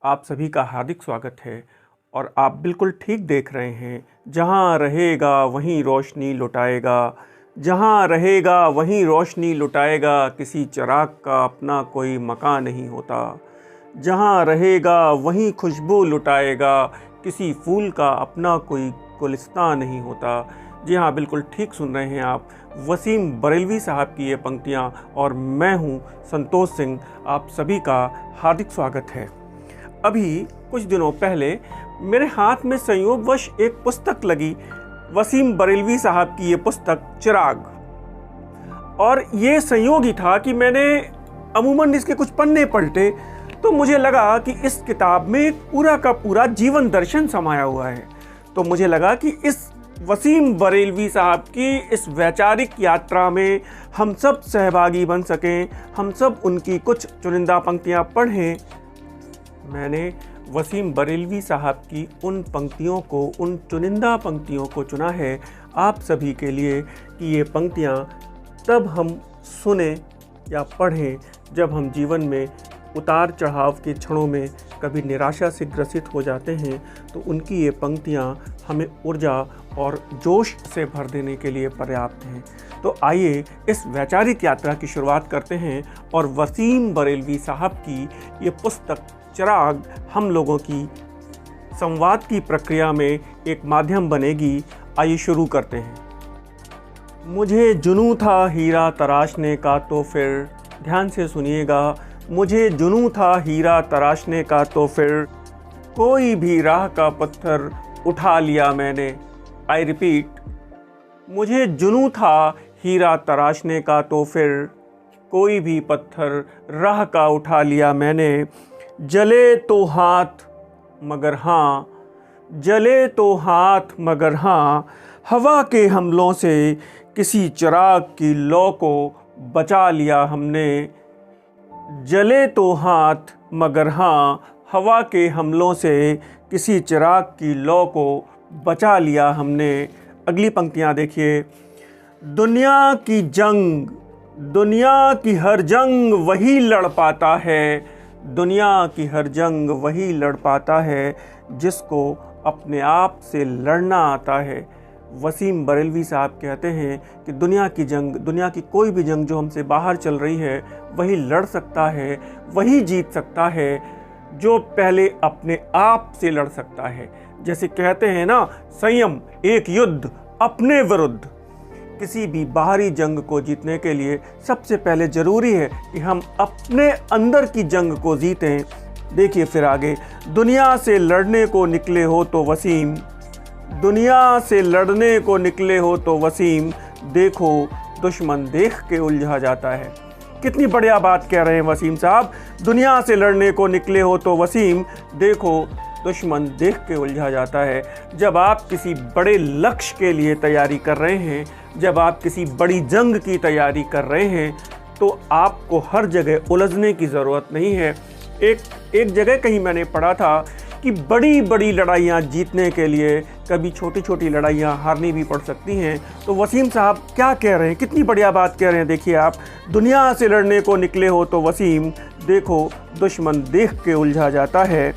आप सभी का हार्दिक स्वागत है। और आप बिल्कुल ठीक देख रहे हैं, जहाँ रहेगा वहीं रोशनी लुटाएगा, जहाँ रहेगा वहीं रोशनी लुटाएगा, किसी चिराग का अपना कोई मकान नहीं होता। जहाँ रहेगा वहीं खुशबू लुटाएगा, किसी फूल का अपना कोई गुलिस्तान नहीं होता। जी हाँ, बिल्कुल ठीक सुन रहे हैं आप, वसीम बरेलवी साहब की ये पंक्तियाँ, और मैं हूँ संतोष सिंह। आप सभी का हार्दिक स्वागत है। अभी कुछ दिनों पहले मेरे हाथ में संयोगवश एक पुस्तक लगी, वसीम बरेलवी साहब की ये पुस्तक चिराग। और ये संयोग ही था कि मैंने अमूमन इसके कुछ पन्ने पलटे तो मुझे लगा कि इस किताब में एक पूरा का पूरा जीवन दर्शन समाया हुआ है। तो मुझे लगा कि इस वसीम बरेलवी साहब की इस वैचारिक यात्रा में हम सब सहभागी बन सकें, हम सब उनकी कुछ चुनिंदा पंक्तियां पढ़ें। मैंने वसीम बरेलवी साहब की उन पंक्तियों को, उन चुनिंदा पंक्तियों को चुना है आप सभी के लिए कि ये पंक्तियां तब हम सुने या पढ़ें जब हम जीवन में उतार चढ़ाव के क्षणों में कभी निराशा से ग्रसित हो जाते हैं, तो उनकी ये पंक्तियां हमें ऊर्जा और जोश से भर देने के लिए पर्याप्त हैं। तो आइए इस वैचारिक यात्रा की शुरुआत करते हैं और वसीम बरेलवी साहब की ये पुस्तक चिराग हम लोगों की संवाद की प्रक्रिया में एक माध्यम बनेगी। आइए शुरू करते हैं। मुझे जुनून था हीरा तराशने का, तो फिर ध्यान से सुनिएगा, मुझे जुनून था हीरा तराशने का, तो फिर कोई भी राह का पत्थर उठा लिया मैंने। आई रिपीट, मुझे जुनून था हीरा तराशने का, तो फिर कोई भी पत्थर राह का उठा लिया मैंने। जले तो हाथ मगर हाँ, जले तो हाथ मगर हाँ, हवा के हमलों से किसी चिराग की लौ को बचा लिया हमने। जले तो हाथ मगर हाँ, हवा के हमलों से किसी चिराग की लौ को बचा लिया हमने। अगली पंक्तियाँ देखिए। दुनिया की जंग, दुनिया की हर जंग वही लड़ पाता है, दुनिया की हर जंग वही लड़ पाता है जिसको अपने आप से लड़ना आता है। वसीम बरेलवी साहब कहते हैं कि दुनिया की जंग, दुनिया की कोई भी जंग जो हमसे बाहर चल रही है, वही लड़ सकता है, वही जीत सकता है जो पहले अपने आप से लड़ सकता है। जैसे कहते हैं ना, संयम एक युद्ध अपने विरुद्ध। किसी भी बाहरी जंग को जीतने के लिए सबसे पहले ज़रूरी है कि हम अपने अंदर की जंग को जीतें। देखिए फिर आगे, दुनिया से लड़ने को निकले हो तो वसीम, दुनिया से लड़ने को निकले हो तो वसीम, देखो दुश्मन देख के उलझा जाता है। कितनी बढ़िया बात कह रहे हैं वसीम साहब। दुनिया से लड़ने को निकले हो तो वसीम, देखो दुश्मन देख के उलझा जाता है। जब आप किसी बड़े लक्ष्य के लिए तैयारी कर रहे हैं, जब आप किसी बड़ी जंग की तैयारी कर रहे हैं, तो आपको हर जगह उलझने की ज़रूरत नहीं है। एक जगह कहीं मैंने पढ़ा था कि बड़ी बड़ी लड़ाइयाँ जीतने के लिए कभी छोटी छोटी लड़ाइयाँ हारनी भी पड़ सकती हैं। तो वसीम साहब क्या कह रहे हैं, कितनी बढ़िया बात कह रहे हैं। देखिए आप, दुनिया से लड़ने को निकले हो तो वसीम, देखो दुश्मन देख के उलझा जाता है।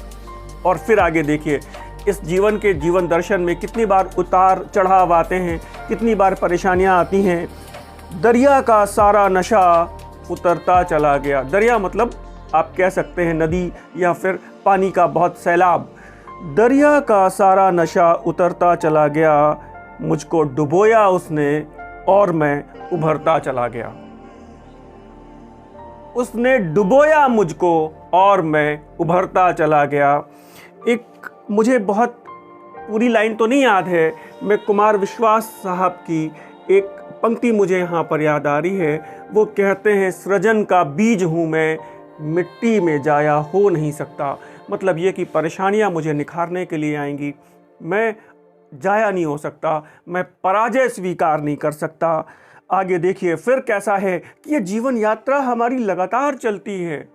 और फिर आगे देखिए, इस जीवन के जीवन दर्शन में कितनी बार उतार चढ़ाव आते हैं, कितनी बार परेशानियाँ आती हैं। दरिया का सारा नशा उतरता चला गया। दरिया मतलब आप कह सकते हैं नदी या फिर पानी का बहुत सैलाब। दरिया का सारा नशा उतरता चला गया, मुझको डुबोया उसने और मैं उभरता चला गया। उसने डुबोया मुझको और मैं उभरता चला गया। एक मुझे बहुत पूरी लाइन तो नहीं याद है, मैं कुमार विश्वास साहब की एक पंक्ति मुझे यहाँ पर याद आ रही है। वो कहते हैं, सृजन का बीज हूँ मैं, मिट्टी में जाया हो नहीं सकता। मतलब ये कि परेशानियाँ मुझे निखारने के लिए आएंगी, मैं जाया नहीं हो सकता, मैं पराजय स्वीकार नहीं कर सकता। आगे देखिए फिर कैसा है कि ये जीवन यात्रा हमारी लगातार चलती है।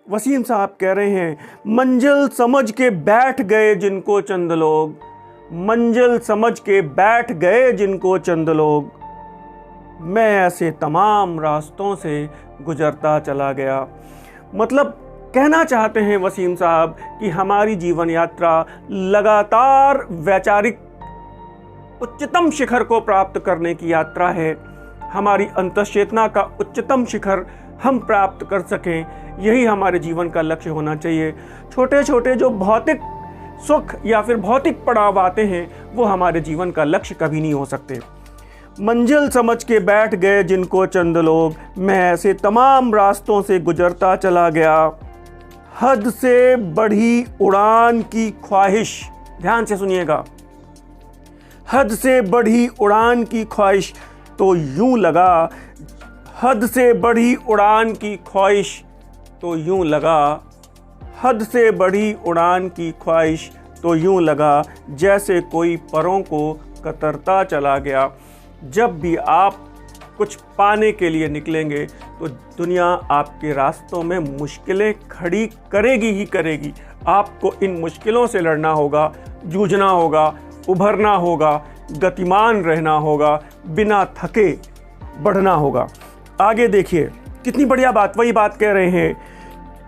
वसीम साहब कह रहे हैं, मंजिल समझ के बैठ गए जिनको चंद लोग, मंजिल समझ के बैठ गए जिनको चंद लोग, मैं ऐसे तमाम रास्तों से गुजरता चला गया। मतलब कहना चाहते हैं वसीम साहब कि हमारी जीवन यात्रा लगातार वैचारिक उच्चतम शिखर को प्राप्त करने की यात्रा है। हमारी अंतश्चेतना का उच्चतम शिखर हम प्राप्त कर सकें, यही हमारे जीवन का लक्ष्य होना चाहिए। छोटे छोटे जो भौतिक सुख या फिर भौतिक पड़ाव आते हैं वो हमारे जीवन का लक्ष्य कभी नहीं हो सकते। मंजिल समझ के बैठ गए जिनको चंद लोग, मैं ऐसे तमाम रास्तों से गुजरता चला गया। हद से बढ़ी उड़ान की ख्वाहिश, ध्यान से सुनिएगा, हद से बढ़ी उड़ान की ख्वाहिश तो यूं लगा, हद से बढ़ी उड़ान की ख्वाहिश तो यूं लगा, हद से बढ़ी उड़ान की ख्वाहिश तो यूं लगा जैसे कोई परों को कतरता चला गया। जब भी आप कुछ पाने के लिए निकलेंगे तो दुनिया आपके रास्तों में मुश्किलें खड़ी करेगी ही करेगी। आपको इन मुश्किलों से लड़ना होगा, जूझना होगा, उभरना होगा, गतिमान रहना होगा, बिना थके बढ़ना होगा। आगे देखिए कितनी बढ़िया बात, वही बात कह रहे हैं,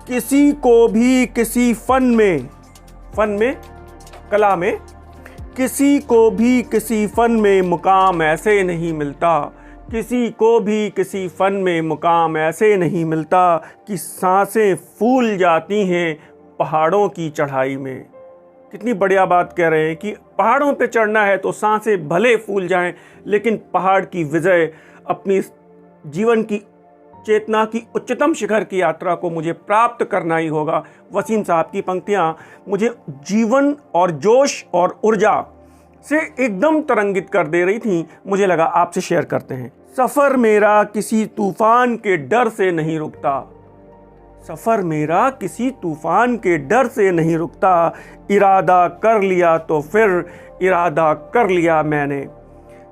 किसी को भी किसी फन में कला में, किसी को भी किसी फन में मुकाम ऐसे नहीं मिलता, किसी को भी किसी फन में मुकाम ऐसे नहीं मिलता कि सांसें फूल जाती हैं पहाड़ों की चढ़ाई में। कितनी बढ़िया बात कह रहे हैं कि पहाड़ों पे चढ़ना है तो सांसें भले फूल जाएं, लेकिन पहाड़ की विजय, अपनी जीवन की चेतना की उच्चतम शिखर की यात्रा को मुझे प्राप्त करना ही होगा। वसीम साहब की पंक्तियां मुझे जीवन और जोश और ऊर्जा से एकदम तरंगित कर दे रही थी। मुझे लगा आपसे शेयर करते हैं। सफ़र मेरा किसी तूफान के डर से नहीं रुकता, सफ़र मेरा किसी तूफान के डर से नहीं रुकता, इरादा कर लिया तो फिर इरादा कर लिया मैंने।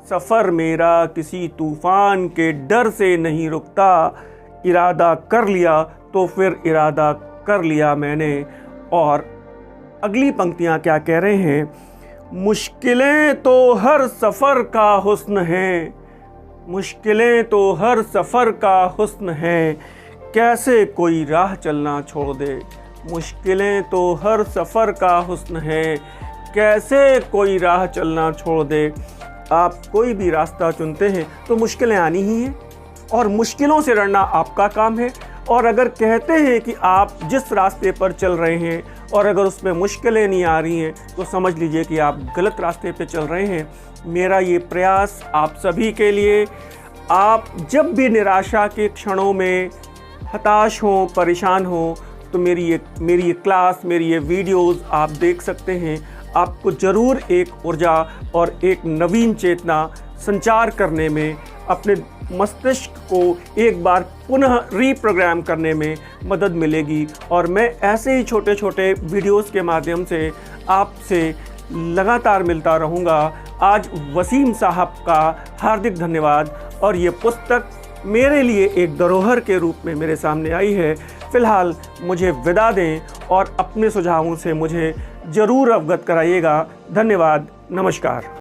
सफ़र मेरा किसी तूफान के डर से नहीं रुकता, इरादा कर लिया तो फिर इरादा कर लिया मैंने। और अगली पंक्तियाँ क्या कह रहे हैं, मुश्किलें तो हर सफ़र का हुस्न है, मुश्किलें तो हर सफ़र का हुस्न है, कैसे कोई राह चलना छोड़ दे। मुश्किलें तो हर सफ़र का हुस्न है, कैसे कोई राह चलना छोड़ दे। आप कोई भी रास्ता चुनते हैं तो मुश्किलें आनी ही हैं और मुश्किलों से लड़ना आपका काम है। और अगर कहते हैं कि आप जिस रास्ते पर चल रहे हैं और अगर उसमें मुश्किलें नहीं आ रही हैं तो समझ लीजिए कि आप गलत रास्ते पर चल रहे हैं। मेरा ये प्रयास आप सभी के लिए, आप जब भी निराशा के क्षणों में हताश हों, परेशान हों, तो मेरी ये क्लास, मेरी ये वीडियोज़ आप देख सकते हैं। आपको ज़रूर एक ऊर्जा और एक नवीन चेतना संचार करने में, अपने मस्तिष्क को एक बार पुनः रीप्रोग्राम करने में मदद मिलेगी। और मैं ऐसे ही छोटे छोटे वीडियोस के माध्यम से आपसे लगातार मिलता रहूँगा। आज वसीम साहब का हार्दिक धन्यवाद। और ये पुस्तक मेरे लिए एक धरोहर के रूप में मेरे सामने आई है। फ़िलहाल मुझे विदा दें और अपने सुझावों से मुझे ज़रूर अवगत कराइएगा। धन्यवाद, नमस्कार।